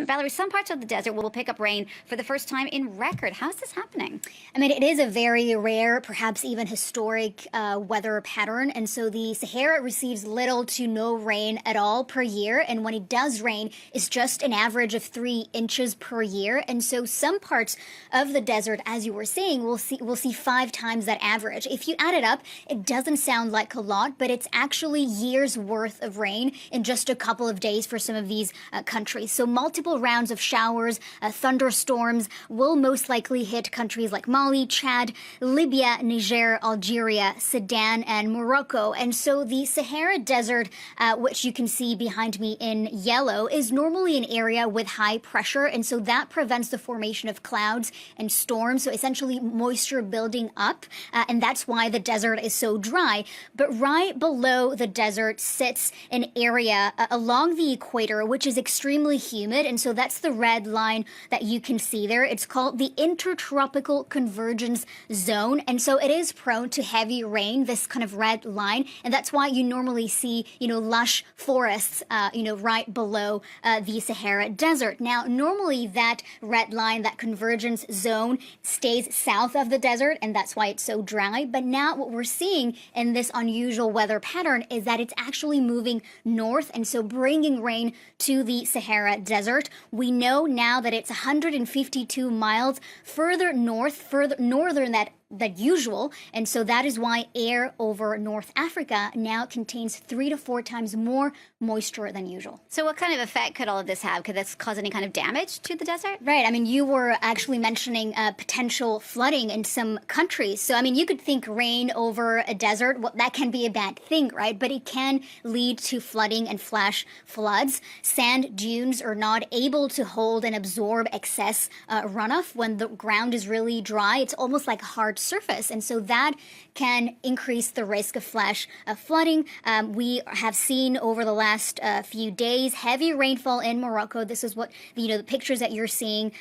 Valerie, some parts of the desert will pick up rain for the first time in record. How is this happening? I mean, it is a very rare, perhaps even historic weather pattern. And so the Sahara receives little to no rain at all per year. And when it does rain, it's just an average of 3 inches per year. And so some parts of the desert, as you were saying, we'll see 5 times that average. If you add it up, it doesn't sound like a lot, but it's actually years worth of rain in just a couple of days for some of these countries. So multiple rounds of showers, thunderstorms will most likely hit countries like Mali, Chad, Libya, Niger, Algeria, Sudan, and Morocco. And so the Sahara Desert, which you can see behind me in yellow, is normally an area with high pressure. And so that prevents the formation of clouds and storms. So essentially moisture building up. And that's why the desert is so dry. But right below the desert sits an area along the equator, which is extremely humid. And so that's the red line that you can see there. It's called the Intertropical Convergence Zone. And so it is prone to heavy rain, this kind of red line. And that's why you normally see, lush forests, right below the Sahara Desert. Now, normally that red line, that convergence zone, stays south of the desert, and that's why it's so dry. But now what we're seeing in this unusual weather pattern is that it's actually moving north, and so bringing rain to the Sahara Desert. We know now that it's 152 miles further northern than usual, and so that is why air over North Africa now contains 3 to 4 times more moisture than usual. So what kind of effect could all of this have? Could this cause any kind of damage to the desert? Right. I mean, you were actually mentioning potential flooding in some countries. So, I mean, you could think rain over a desert, well, that can be a bad thing, right? But it can lead to flooding and flash floods. Sand dunes are not able to hold and absorb excess runoff when the ground is really dry. It's almost like hard surface, and so that can increase the risk of flash flooding. We have seen over the last few days heavy rainfall in Morocco. This is what the pictures that you're seeing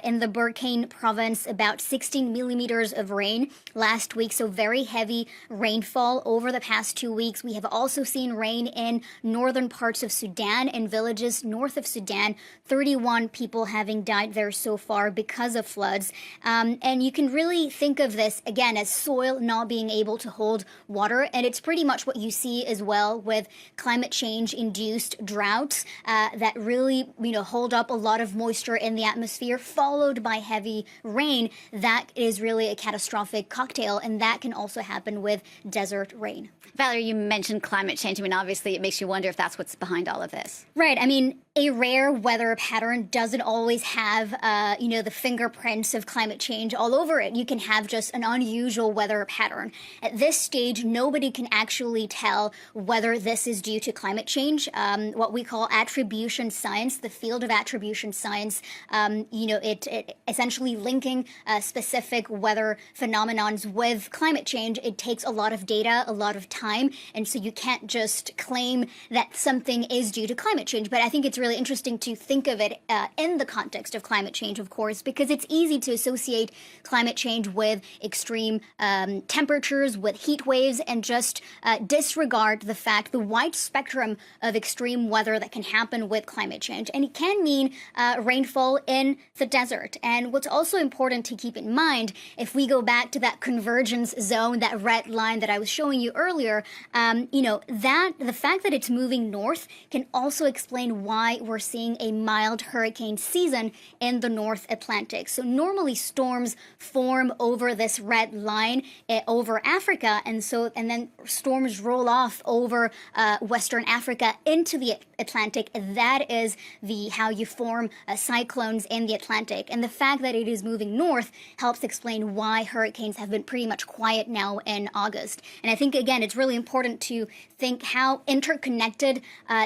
in the Burkina province, about 16 millimeters of rain last week, so very heavy rainfall over the past 2 weeks. We have also seen rain in northern parts of Sudan and villages north of Sudan, 31 people having died there so far because of floods. And you can really think of this again as soil not being able to hold water, and it's pretty much what you see as well with climate change induced droughts that really hold up a lot of moisture in the atmosphere, followed by heavy rain. That is really a catastrophic cocktail, and that can also happen with desert rain. Valerie, you mentioned climate change. I mean, obviously it makes you wonder if that's what's behind all of this. Right. I mean, a rare weather pattern doesn't always have, the fingerprints of climate change all over it. You can have just an unusual weather pattern. At this stage, nobody can actually tell whether this is due to climate change. What we call attribution science, the field of attribution science, it essentially linking specific weather phenomenons with climate change. It takes a lot of data, a lot of time, and so you can't just claim that something is due to climate change. But I think it's really interesting to think of it in the context of climate change, of course, because it's easy to associate climate change with extreme temperatures, with heat waves, and just disregard the wide spectrum of extreme weather that can happen with climate change. And it can mean rainfall in the desert. And what's also important to keep in mind, if we go back to that convergence zone, that red line that I was showing you earlier, that the fact that it's moving north can also explain why we're seeing a mild hurricane season in the North Atlantic. So normally storms form over this red line over Africa, and then storms roll off over Western Africa into the Atlantic. That is how you form cyclones in the Atlantic. And the fact that it is moving north helps explain why hurricanes have been pretty much quiet now in August. And I think, again, it's really important to think how interconnected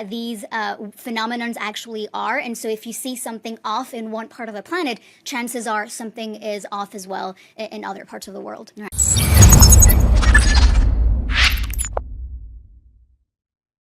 these phenomenons actually are. And so if you see something off in one part of the planet, chances are something is off as well in other parts of the world.